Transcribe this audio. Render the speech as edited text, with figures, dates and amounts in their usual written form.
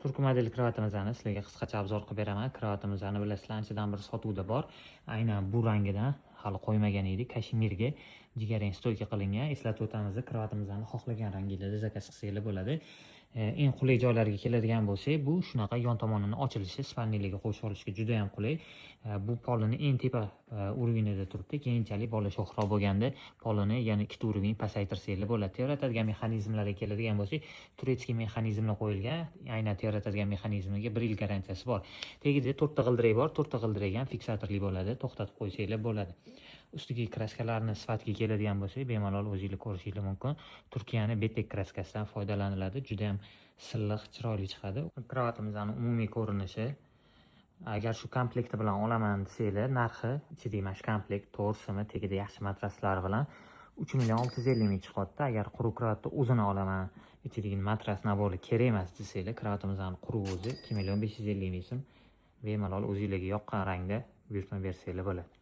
Turk model kravatimizni sizlarga qisqacha obzor qilib beraman. Kravatimizni bilasizlar, anchadan bir sotuvda bor. Aynan bu rangidan hali qo'ymagan edik. Kashmirga jigarrang stoyka qilingan. Eslatib o'tamiz, kravatimizni xohlagan rangingizda zakaz qilsanglar bo'ladi. Eng qulay joylarga keladigan bo'lsak, bu shunaqa yon tomonini ochilishi, spaneliga qo'shib olishga juda ham qulay. Bu polini eng tepa uровеньda turibdi. Keyinchalik bola sho'xroq bo'lganda polini yana ikkita уровень pasaytirsanglar bo'ladi. Tebratadigan mexanizmlarga keladigan bo'lsak, turetskiy mexanizmlar qo'yilgan. Aynan tebratadigan mexanizmiga 1 yil garantiyasi bor. Tagida 4 ta g'ildirak bor. 4 ta g'ildirak ham fiksatorli bo'ladi. To'xtatib qo'ysanglar bo'ladi. Ustiga kraskalarni sifatiga keladigan bo'lsak, bemalol o'zingizlar ko'rishingiz mumkin. Turkiyaning Betek kraskasidan foydalaniladi. Juda ham silliq, chiroyli chiqadi. Kravatimizning umumiy ko'rinishi, agar shu komplekti bilan olaman desanglar, narxi ichida mana shu komplekt to'rsimi, tagida yaxshi matraslar bilan 3.650.000 chiqadi. Agar quruq kravatni o'zini olaman, ichidagi matras nabori kerak emas desanglar, kravatimizning quruq o'zi 2.550.000 so'm. Bemalol o'zingizlarga yoqqan rangda buyurtma bersanglar bo'ladi.